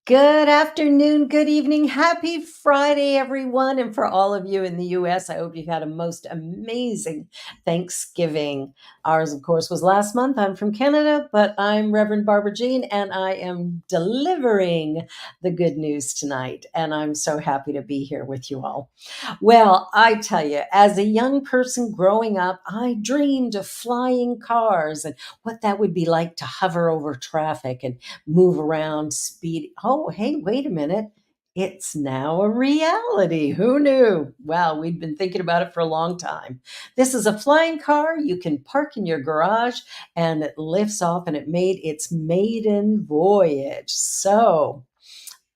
Good afternoon, good evening, happy Friday, everyone. And for all of you in the US, I hope you've had a most amazing Thanksgiving. Ours, of course, was last month. I'm from Canada, but I'm Reverend Barbara Jean, and I am delivering the good news tonight. And I'm so happy to be here with you all. Well, I tell you, as a young person growing up, I dreamed of flying cars and what that would be like to hover over traffic and move around, speed. Oh, hey, wait a minute. It's now a reality. Who knew? Well, we've been thinking about it for a long time. This is a flying car you can park in your garage, and it lifts off, and it made its maiden voyage. So,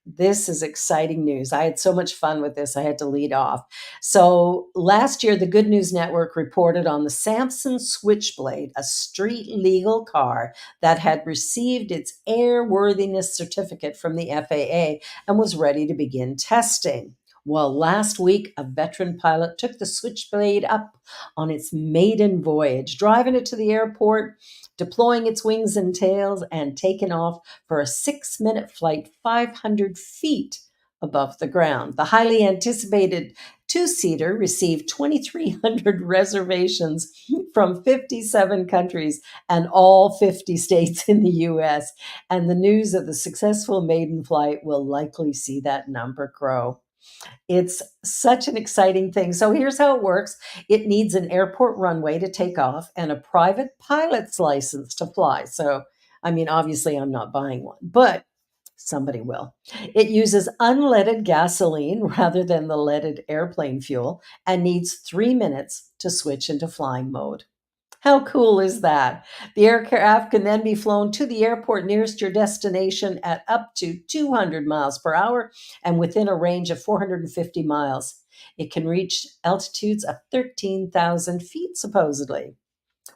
this is exciting news. I had so much fun with this. I had to lead off. So, last year, the Good News Network reported on the Samson Switchblade, a street legal car that had received its airworthiness certificate from the FAA and was ready to begin testing. Well, last week, a veteran pilot took the Switchblade up on its maiden voyage, driving it to the airport, deploying its wings and tails, and taking off for a 6-minute flight 500 feet above the ground. The highly anticipated two-seater received 2,300 reservations from 57 countries and all 50 states in the US. And the news of the successful maiden flight will likely see that number grow. It's such an exciting thing. So here's how it works. It needs an airport runway to take off and a private pilot's license to fly. So, I mean, obviously, I'm not buying one, but somebody will. It uses unleaded gasoline rather than the leaded airplane fuel and needs 3 minutes to switch into flying mode. How cool is that? The aircraft can then be flown to the airport nearest your destination at up to 200 miles per hour and within a range of 450 miles. It can reach altitudes of 13,000 feet, supposedly.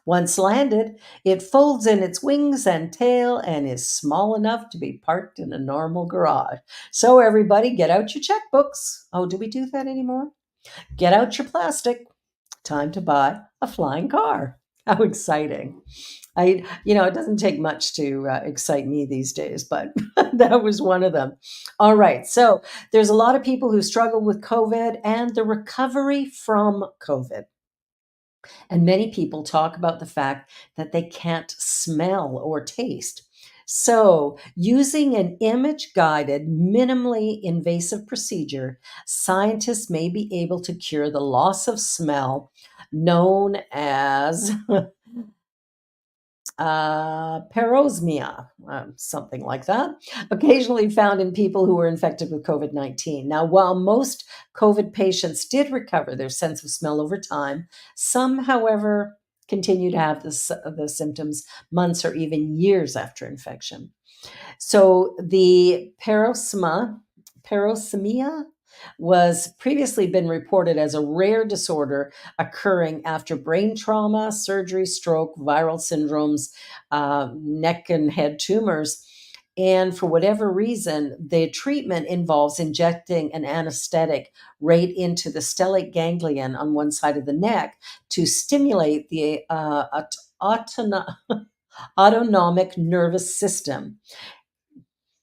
Once landed, it folds in its wings and tail and is small enough to be parked in a normal garage. So, everybody, get out your checkbooks. Oh, do we do that anymore? Get out your plastic. Time to buy a flying car. How exciting. It doesn't take much to excite me these days, but that was one of them. All right. So there's a lot of people who struggle with COVID and the recovery from COVID. And many people talk about the fact that they can't smell or taste. So, using an image guided, minimally invasive procedure, scientists may be able to cure the loss of smell known as parosmia, something like that, occasionally found in people who were infected with COVID 19. Now, while most COVID patients did recover their sense of smell over time, some, however, continue to have the symptoms months or even years after infection. So the parosmia was previously been reported as a rare disorder occurring after brain trauma, surgery, stroke, viral syndromes, neck and head tumors. And for whatever reason, the treatment involves injecting an anesthetic right into the stellate ganglion on one side of the neck to stimulate the autonomic nervous system.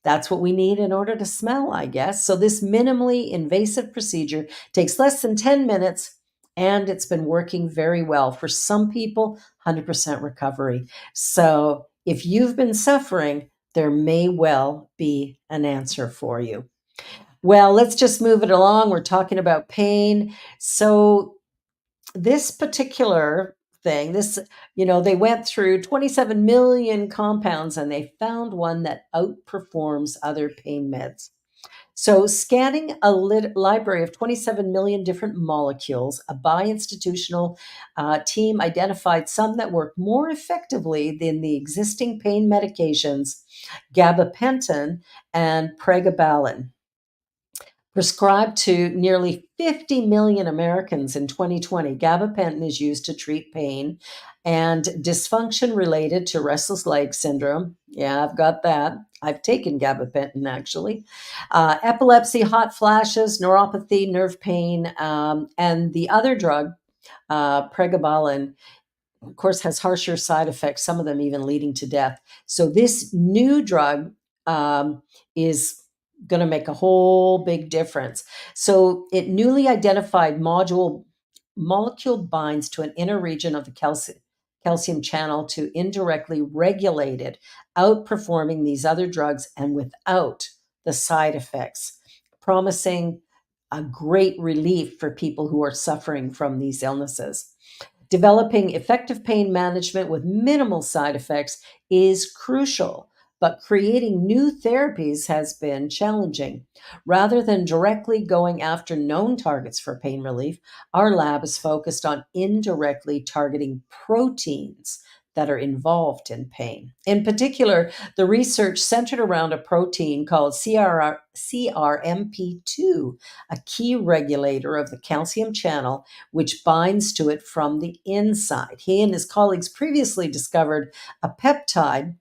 That's what we need in order to smell, I guess. So, this minimally invasive procedure takes less than 10 minutes and it's been working very well. For some people, 100% recovery. So, if you've been suffering, there may well be an answer for you. Well, let's just move it along. We're talking about pain. So, this particular thing, they went through 27 million compounds and they found one that outperforms other pain meds. So, scanning a library of 27 million different molecules, a bi-institutional team identified some that work more effectively than the existing pain medications, gabapentin and pregabalin. Prescribed to nearly 50 million Americans in 2020, gabapentin is used to treat pain and dysfunction related to restless leg syndrome. Yeah, I've got that. I've taken gabapentin actually. Epilepsy, hot flashes, neuropathy, nerve pain, and the other drug, pregabalin, of course, has harsher side effects, some of them even leading to death. So this new drug is going to make a whole big difference. So it newly identified molecule binds to an inner region of the calcium channel to indirectly regulate it, outperforming these other drugs and without the side effects, promising a great relief for people who are suffering from these illnesses. Developing effective pain management with minimal side effects is crucial, but creating new therapies has been challenging. Rather than directly going after known targets for pain relief, our lab is focused on indirectly targeting proteins that are involved in pain. In particular, the research centered around a protein called CRMP2, a key regulator of the calcium channel, which binds to it from the inside. He and his colleagues previously discovered a peptide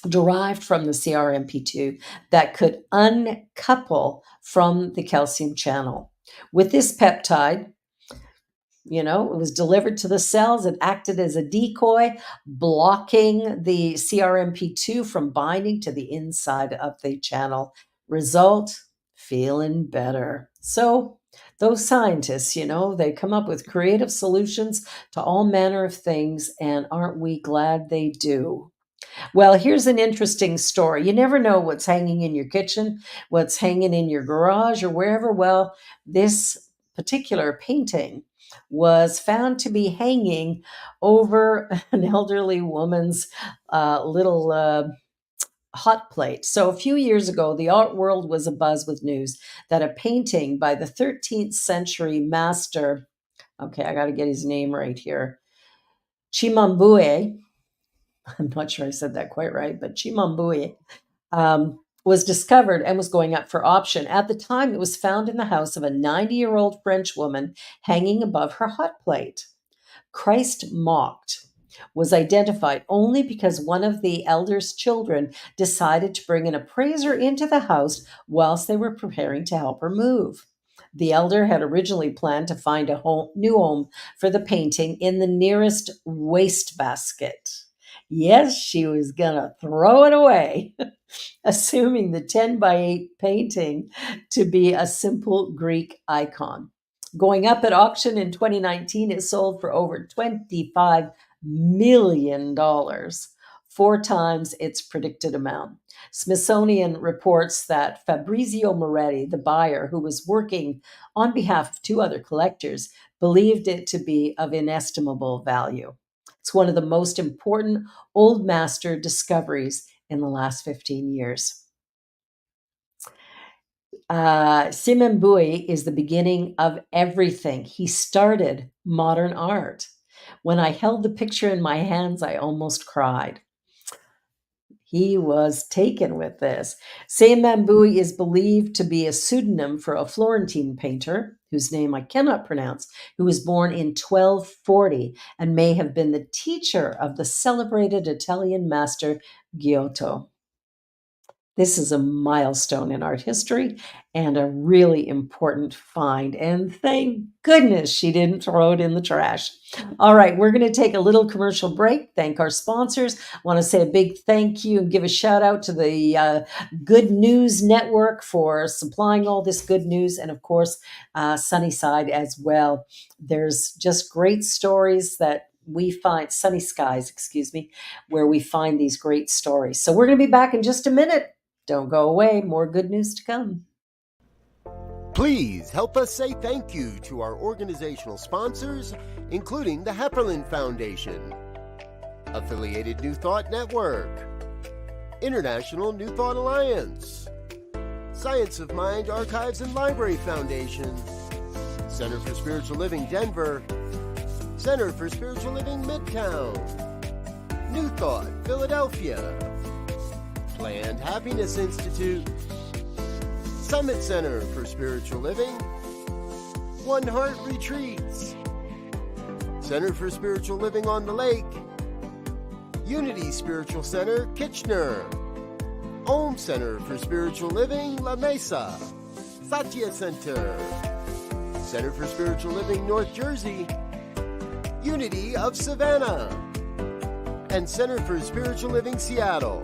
derived from the CRMP2 that could uncouple from the calcium channel. With this peptide, it was delivered to the cells. It acted as a decoy, blocking the CRMP2 from binding to the inside of the channel. Result, feeling better. So those scientists, they come up with creative solutions to all manner of things, and aren't we glad they do? Well, here's an interesting story. You never know what's hanging in your kitchen, what's hanging in your garage, or wherever. Well, this particular painting was found to be hanging over an elderly woman's little hot plate. So a few years ago, the art world was abuzz with news that a painting by the 13th century master, okay, I got to get his name right here, Chimambue, I'm not sure I said that quite right, but Chimambue, was discovered and was going up for auction. At the time, it was found in the house of a 90-year-old French woman hanging above her hot plate. Christ Mocked was identified only because one of the elder's children decided to bring an appraiser into the house whilst they were preparing to help her move. The elder had originally planned to find a new home for the painting in the nearest wastebasket. Yes, she was going to throw it away, assuming the 10 by 8 painting to be a simple Greek icon. Going up at auction in 2019, it sold for over $25 million, 4 times its predicted amount. Smithsonian reports that Fabrizio Moretti, the buyer who was working on behalf of 2 other collectors, believed it to be of inestimable value. It's one of the most important Old Master discoveries in the last 15 years. Chimambue is the beginning of everything. He started modern art. When I held the picture in my hands, I almost cried. He was taken with this. Chimambue is believed to be a pseudonym for a Florentine painter, whose name I cannot pronounce, who was born in 1240 and may have been the teacher of the celebrated Italian master Giotto. This is a milestone in art history and a really important find. And thank goodness she didn't throw it in the trash. All right, we're going to take a little commercial break. Thank our sponsors. I want to say a big thank you and give a shout out to the Good News Network for supplying all this good news. And of course, Sunnyside as well. There's just great stories that we find, Sunny Skies, where we find these great stories. So we're going to be back in just a minute. Don't go away. More good news to come. Please help us say thank you to our organizational sponsors, including the Hepperlin Foundation, Affiliated New Thought Network, International New Thought Alliance, Science of Mind Archives and Library Foundation, Center for Spiritual Living Denver, Center for Spiritual Living Midtown, New Thought Philadelphia, Planned Happiness Institute, Summit Center for Spiritual Living, One Heart Retreats, Center for Spiritual Living on the Lake, Unity Spiritual Center, Kitchener, Om Center for Spiritual Living, La Mesa, Satya Center, Center for Spiritual Living, North Jersey, Unity of Savannah, and Center for Spiritual Living, Seattle,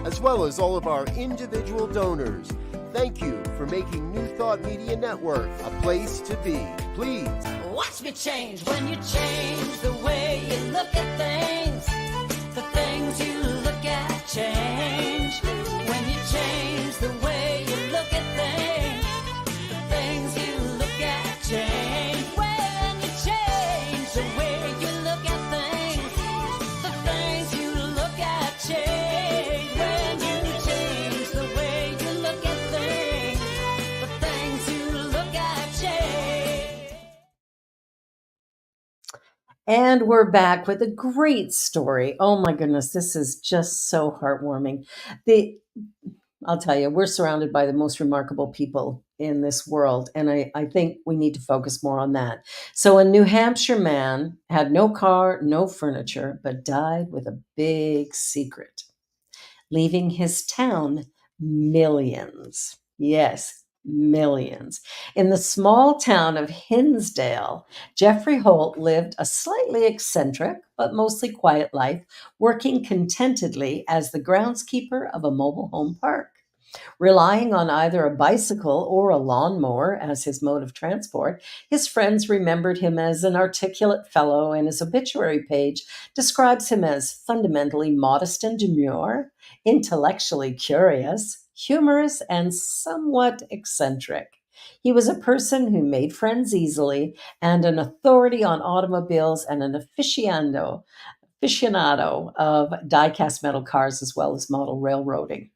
as well as all of our individual donors. Thank you for making New Thought Media Network a place to be. Please Watch me change when you change the way you look at things. The things you look at change. When you change the way you look at things, the things you look at change. When you change the way you look at things, the things you look at change. When you change the way you look at things, the things you look at change. And we're back with a great story. Oh my goodness, this is just so heartwarming. The I'll tell you, we're surrounded by the most remarkable people in this world, and I think we need to focus more on that. So, a New Hampshire man had no car, no furniture, but died with a big secret, leaving his town millions. Yes, millions. In the small town of Hinsdale, Jeffrey Holt lived a slightly eccentric but mostly quiet life, working contentedly as the groundskeeper of a mobile home park. Relying on either a bicycle or a lawnmower as his mode of transport, his friends remembered him as an articulate fellow, and his obituary page describes him as fundamentally modest and demure, intellectually curious, humorous, and somewhat eccentric. He was a person who made friends easily and an authority on automobiles and an aficionado of die-cast metal cars as well as model railroading.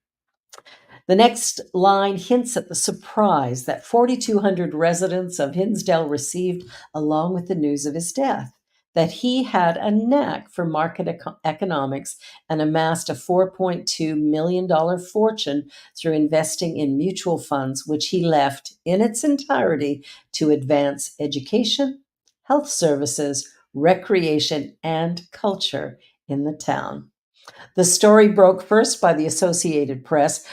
The next line hints at the surprise that 4,200 residents of Hinsdale received along with the news of his death, that he had a knack for market economics and amassed a $4.2 million fortune through investing in mutual funds, which he left in its entirety to advance education, health services, recreation, and culture in the town. The story broke first by the Associated Press,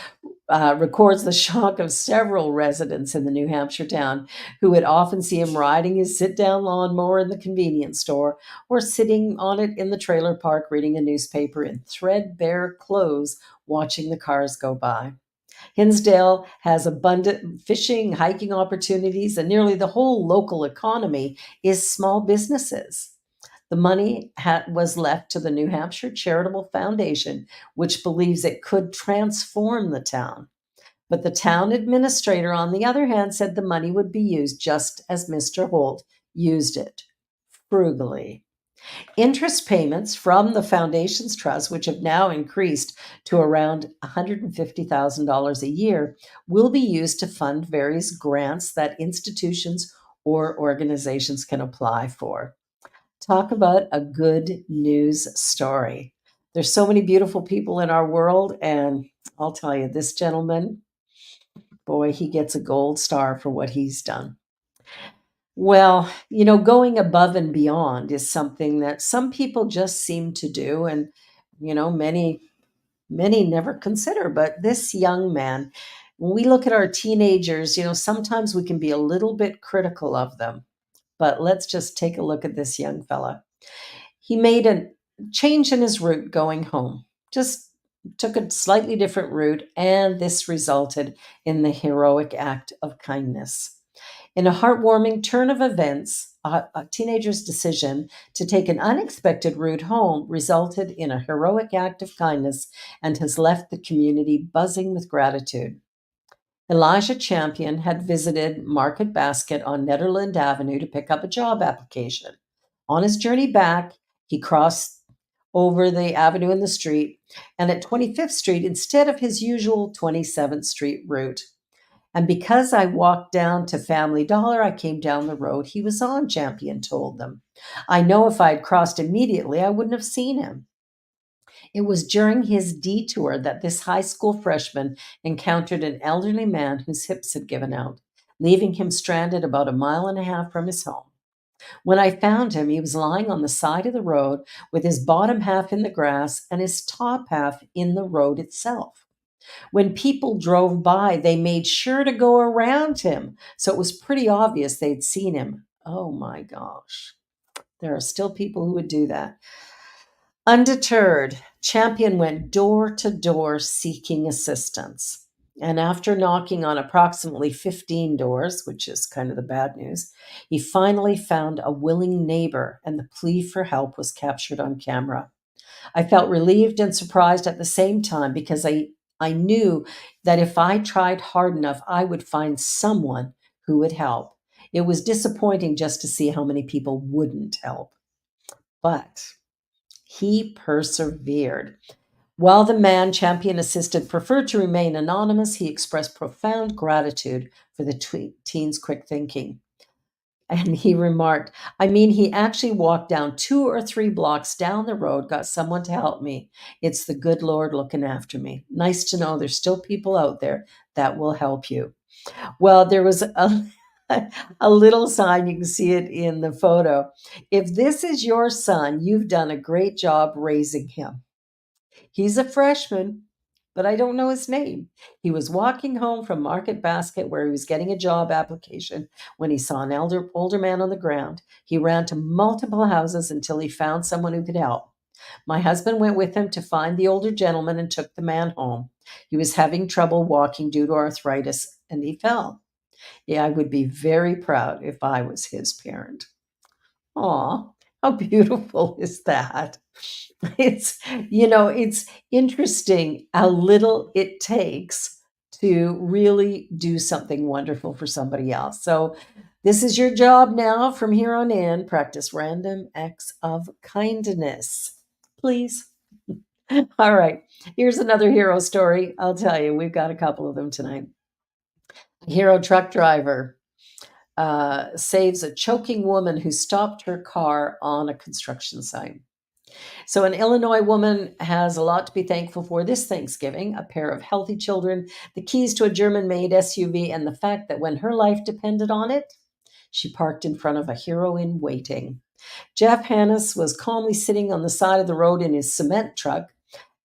records the shock of several residents in the New Hampshire town who would often see him riding his sit down lawnmower in the convenience store or sitting on it in the trailer park reading a newspaper in threadbare clothes, watching the cars go by. Hinsdale has abundant fishing, hiking opportunities, and nearly the whole local economy is small businesses. The money was left to the New Hampshire Charitable Foundation, which believes it could transform the town. But the town administrator, on the other hand, said the money would be used just as Mr. Holt used it, frugally. Interest payments from the foundation's trust, which have now increased to around $150,000 a year, will be used to fund various grants that institutions or organizations can apply for. Talk about a good news story. There's so many beautiful people in our world, and I'll tell you, this gentleman, boy, he gets a gold star for what he's done. Well, going above and beyond is something that some people just seem to do, and many never consider. But this young man, when we look at our teenagers, sometimes we can be a little bit critical of them. But let's just take a look at this young fella. He made a change in his route going home, just took a slightly different route, and this resulted in the heroic act of kindness. In a heartwarming turn of events, a teenager's decision to take an unexpected route home resulted in a heroic act of kindness and has left the community buzzing with gratitude. Elijah Champion had visited Market Basket on Netherland Avenue to pick up a job application. On his journey back, he crossed over the avenue in the street and at 25th Street instead of his usual 27th Street route. And because I walked down to Family Dollar, I came down the road he was on, Champion told them. I know if I'd crossed immediately, I wouldn't have seen him. It was during his detour that this high school freshman encountered an elderly man whose hips had given out, leaving him stranded about a mile and a half from his home. When I found him, he was lying on the side of the road with his bottom half in the grass and his top half in the road itself. When people drove by, they made sure to go around him, so it was pretty obvious they'd seen him. Oh my gosh. There are still people who would do that. Undeterred, Champion went door to door seeking assistance. And after knocking on approximately 15 doors, which is kind of the bad news, he finally found a willing neighbor, and the plea for help was captured on camera. I felt relieved and surprised at the same time because I knew that if I tried hard enough, I would find someone who would help. It was disappointing just to see how many people wouldn't help. But he persevered. While the man, champion assistant, preferred to remain anonymous, he expressed profound gratitude for the teen's quick thinking. And he remarked, I mean, he actually walked down 2 or 3 blocks down the road, got someone to help me. It's the good Lord looking after me. Nice to know there's still people out there that will help you. Well, there was a little sign, you can see it in the photo. If this is your son, you've done a great job raising him. He's a freshman, but I don't know his name. He was walking home from Market Basket where he was getting a job application when he saw an older man on the ground. He ran to multiple houses until he found someone who could help. My husband went with him to find the older gentleman and took the man home. He was having trouble walking due to arthritis and he fell. Yeah, I would be very proud if I was his parent. Aw, how beautiful is that? It's, it's interesting how little it takes to really do something wonderful for somebody else. So, this is your job now from here on in. Practice random acts of kindness. Please. All right. Here's another hero story. I'll tell you, we've got a couple of them tonight. A hero truck driver saves a choking woman who stopped her car on a construction site. So, an Illinois woman has a lot to be thankful for this Thanksgiving: a pair of healthy children, the keys to a German made SUV, and the fact that when her life depended on it, she parked in front of a hero in waiting. Jeff Hannes was calmly sitting on the side of the road in his cement truck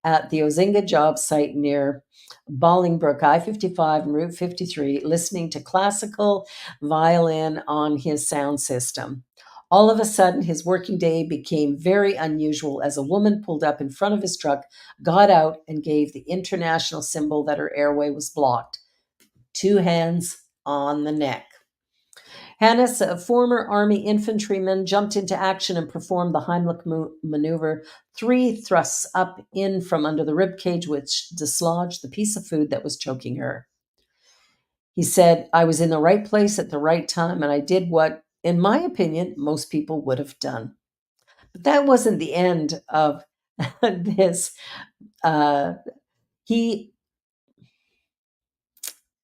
at the Ozinga job site near Bolingbrook I-55 and Route 53, listening to classical violin on his sound system. All of a sudden, his working day became very unusual as a woman pulled up in front of his truck, got out, and gave the international symbol that her airway was blocked. 2 hands on the neck. Hannes, a former Army infantryman, jumped into action and performed the Heimlich maneuver, 3 thrusts up in from under the rib cage, which dislodged the piece of food that was choking her. He said, I was in the right place at the right time, and I did what, in my opinion, most people would have done. But that wasn't the end of this. He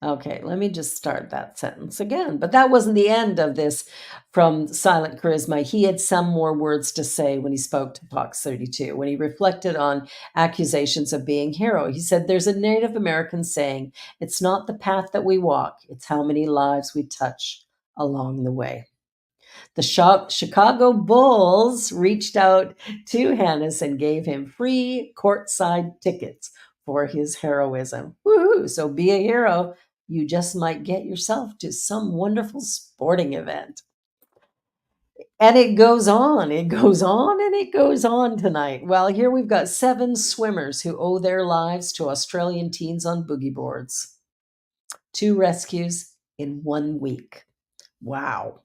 Okay, let me just start that sentence again. But that wasn't the end of this from Silent Charisma. He had some more words to say when he spoke to Fox 32, when he reflected on accusations of being hero. He said, there's a Native American saying, it's not the path that we walk, it's how many lives we touch along the way. The Chicago Bulls reached out to Hannes and gave him free courtside tickets for his heroism. Woohoo! So be a hero. You just might get yourself to some wonderful sporting event. And it goes on, and it goes on tonight. Well, here we've got 7 swimmers who owe their lives to Australian teens on boogie boards. 2 rescues in 1 week. Wow.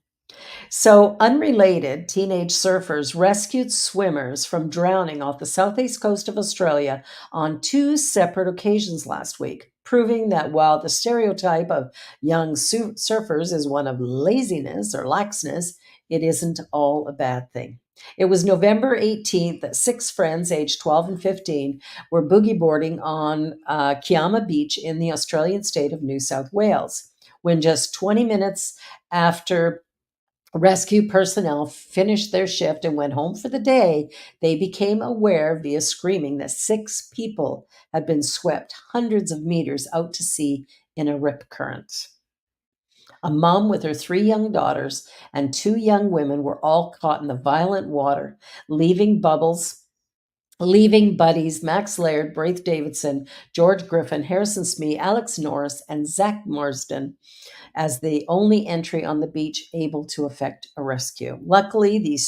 So, unrelated, teenage surfers rescued swimmers from drowning off the southeast coast of Australia on 2 separate occasions last week, proving that while the stereotype of young surfers is one of laziness or laxness, it isn't all a bad thing. It was November 18th that 6 friends aged 12 and 15 were boogie boarding on Kiama Beach in the Australian state of New South Wales, when just 20 minutes after rescue personnel finished their shift and went home for the day, they became aware via screaming that 6 people had been swept hundreds of meters out to sea in a rip current. A mom with her 3 young daughters and 2 young women were all caught in the violent water, leaving buddies Max Laird, Braith Davidson, George Griffin, Harrison Smee, Alex Norris, and Zach Marsden as the only entry on the beach able to effect a rescue. Luckily, these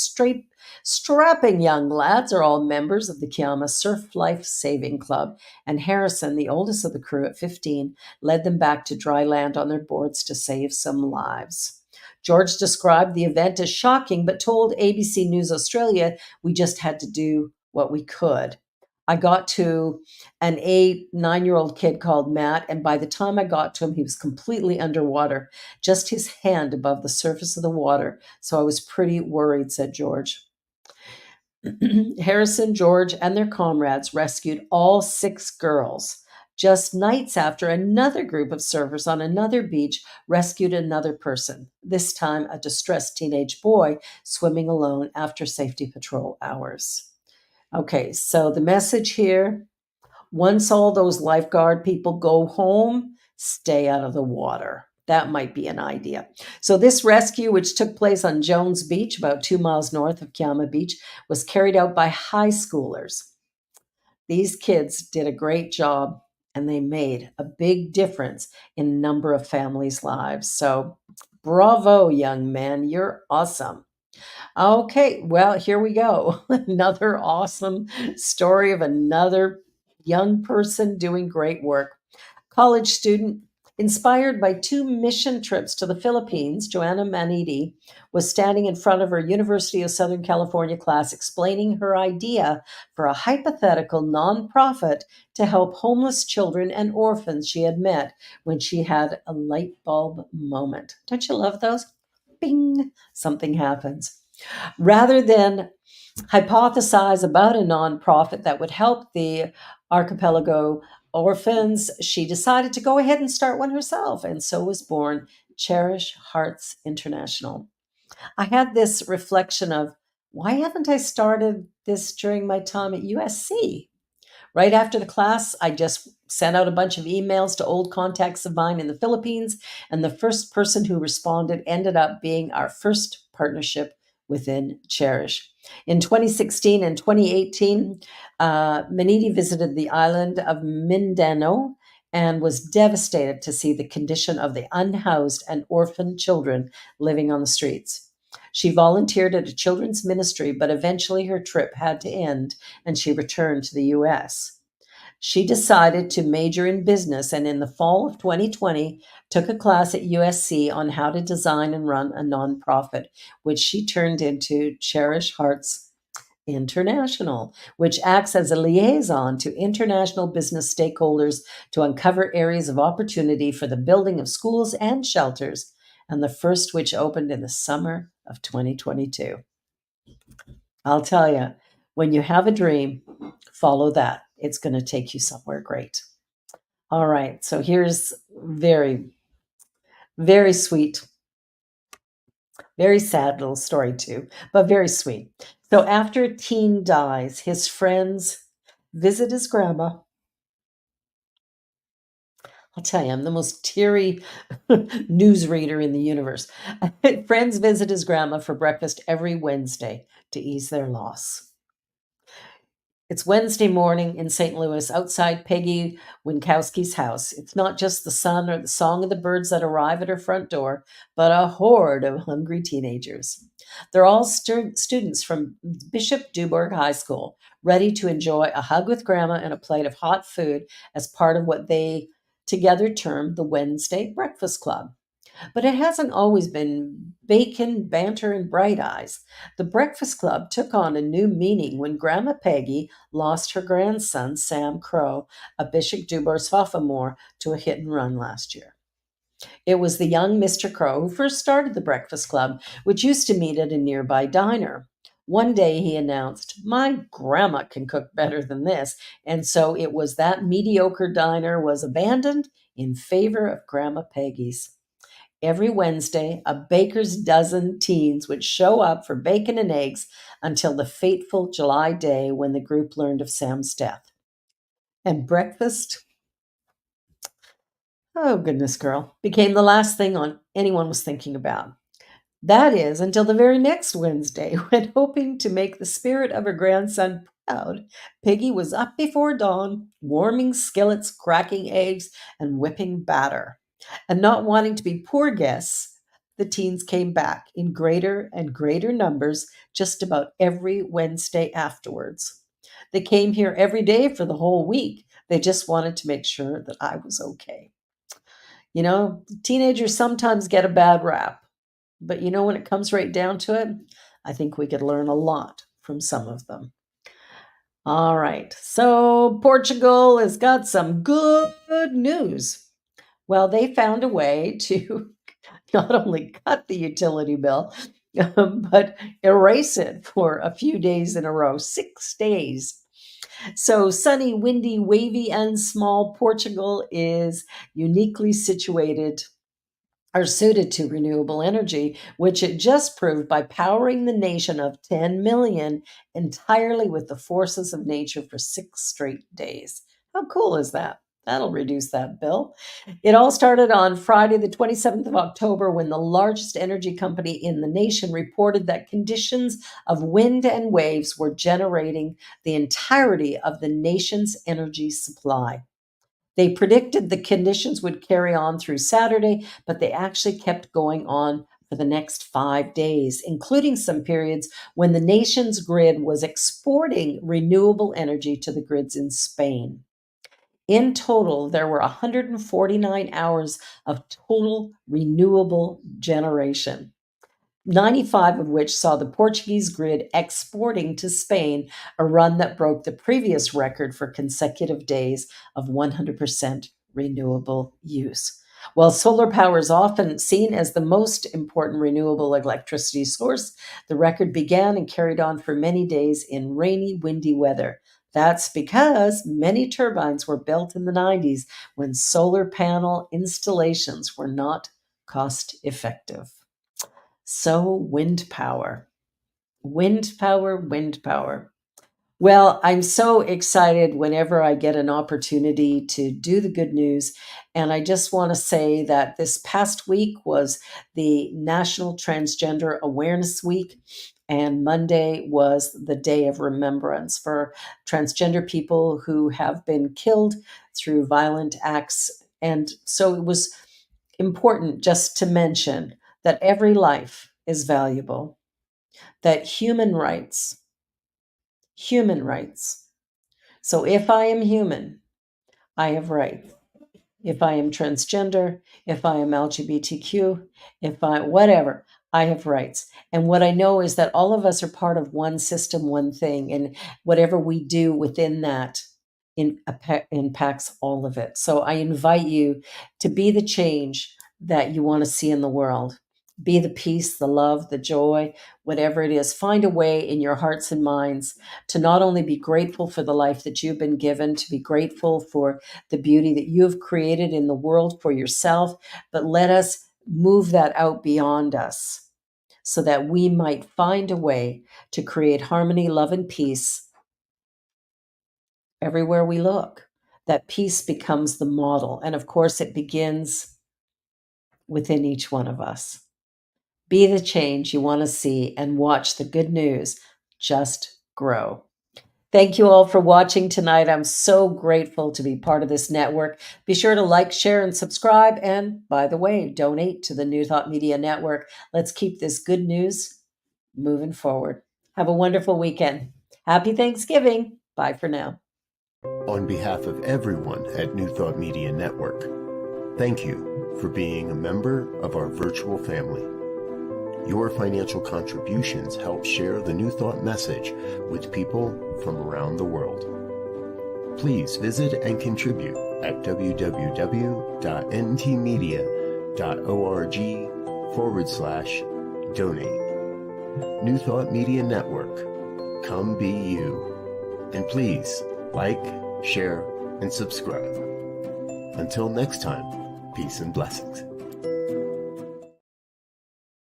Strapping young lads are all members of the Kiama Surf Life Saving Club, and Harrison, the oldest of the crew at 15, led them back to dry land on their boards to save some lives. George described the event as shocking, but told ABC News Australia, "We just had to do what we could." I got to an 9-year-old kid called Matt, and by the time I got to him, he was completely underwater, just his hand above the surface of the water. So I was pretty worried, said George. Harrison, George, and their comrades rescued all 6 girls just nights after another group of surfers on another beach rescued another person, this time a distressed teenage boy swimming alone after safety patrol hours. Okay, so the message here: once all those lifeguard people go home, stay out of the water. That might be an idea. So, this rescue, which took place on Jones Beach, about 2 miles north of Kiama Beach, was carried out by high schoolers. These kids did a great job and they made a big difference in a number of families' lives. So, bravo, young men. You're awesome. Okay, well, here we go. Another awesome story of another young person doing great work. College student, inspired by 2 mission trips to the Philippines, Joanna Manidi was standing in front of her University of Southern California class explaining her idea for a hypothetical nonprofit to help homeless children and orphans she had met when she had a light bulb moment. Don't you love those? Bing, something happens. Rather than hypothesize about a nonprofit that would help the archipelago orphans, she decided to go ahead and start one herself. And so was born Cherish Hearts International. I had this reflection of, why haven't I started this during my time at USC? Right after the class, I just sent out a bunch of emails to old contacts of mine in the Philippines, and the first person who responded ended up being our first partnership within Cherish. In 2016 and 2018, Manidi visited the island of Mindanao and was devastated to see the condition of the unhoused and orphaned children living on the streets. She volunteered at a children's ministry, but eventually her trip had to end and she returned to the US. She decided to major in business and in the fall of 2020 took a class at USC on how to design and run a nonprofit, which she turned into Cherish Hearts International, which acts as a liaison to international business stakeholders to uncover areas of opportunity for the building of schools and shelters, and the first which opened in the summer of 2022. I'll tell you, when you have a dream, follow that. It's going to take you somewhere great. All right, so here's very, very sweet, very sad little story too, but very sweet. So after a teen dies, his friends visit his grandma. I'll tell you, I'm the most teary newsreader in the universe. Friends visit his grandma for breakfast every Wednesday to ease their loss. It's Wednesday morning in St. Louis, outside Peggy Winkowski's house. It's not just the sun or the song of the birds that arrive at her front door, but a horde of hungry teenagers. They're all students from Bishop Dubourg High School, ready to enjoy a hug with grandma and a plate of hot food as part of what they together term the Wednesday Breakfast Club. But it hasn't always been bacon, banter, and bright eyes. The Breakfast Club took on a new meaning when Grandma Peggy lost her grandson, Sam Crow, a Bishop Dubourg sophomore, to a hit and run last year. It was the young Mr. Crow who first started the Breakfast Club, which used to meet at a nearby diner. One day he announced, "My grandma can cook better than this," and so it was that mediocre diner was abandoned in favor of Grandma Peggy's. Every Wednesday, a baker's dozen teens would show up for bacon and eggs until the fateful July day when the group learned of Sam's death. And breakfast, oh goodness, girl, became the last thing anyone was thinking about. That is, until the very next Wednesday, when hoping to make the spirit of her grandson proud, Peggy was up before dawn, warming skillets, cracking eggs, and whipping batter. And not wanting to be poor guests, the teens came back in greater and greater numbers just about every Wednesday afterwards. They came here every day for the whole week. They just wanted to make sure that I was okay. Teenagers sometimes get a bad rap, but when it comes right down to it, I think we could learn a lot from some of them. All right, so Portugal has got some good news. Well, they found a way to not only cut the utility bill, but erase it for a few days in a row, 6 days. So sunny, windy, wavy, and small Portugal is uniquely situated are suited to renewable energy, which it just proved by powering the nation of 10 million entirely with the forces of nature for 6 straight days. How cool is that? That'll reduce that bill. It all started on Friday, the 27th of October, when the largest energy company in the nation reported that conditions of wind and waves were generating the entirety of the nation's energy supply. They predicted the conditions would carry on through Saturday, but they actually kept going on for the next 5 days, including some periods when the nation's grid was exporting renewable energy to the grids in Spain. In total, there were 149 hours of total renewable generation. 95 of which saw the Portuguese grid exporting to Spain, a run that broke the previous record for consecutive days of 100% renewable use. While solar power is often seen as the most important renewable electricity source, the record began and carried on for many days in rainy, windy weather. That's because many turbines were built in the 90s when solar panel installations were not cost effective. So wind power, wind power, wind power. Well, I'm so excited whenever I get an opportunity to do the good news. And I just want to say that this past week was the National Transgender Awareness Week. And Monday was the day of remembrance for transgender people who have been killed through violent acts. And so it was important just to mention that every life is valuable, that human rights. So if I am human, I have rights. If I am transgender, if I am LGBTQ, if I whatever, I have rights. And what I know is that all of us are part of one system, one thing, and whatever we do within that impacts all of it. So I invite you to be the change that you want to see in the world. Be the peace, the love, the joy, whatever it is. Find a way in your hearts and minds to not only be grateful for the life that you've been given, to be grateful for the beauty that you have created in the world for yourself, but let us move that out beyond us so that we might find a way to create harmony, love, and peace everywhere we look. That peace becomes the model. And of course, it begins within each one of us. Be the change you want to see and watch the good news just grow. Thank you all for watching tonight. I'm so grateful to be part of this network. Be sure to like, share, and subscribe. And by the way, donate to the New Thought Media Network. Let's keep this good news moving forward. Have a wonderful weekend. Happy Thanksgiving. Bye for now. On behalf of everyone at New Thought Media Network, thank you for being a member of our virtual family. Your financial contributions help share the New Thought message with people from around the world. Please visit and contribute at www.ntmedia.org/donate. New Thought Media Network. Come be you. And please like, share, and subscribe. Until next time, peace and blessings.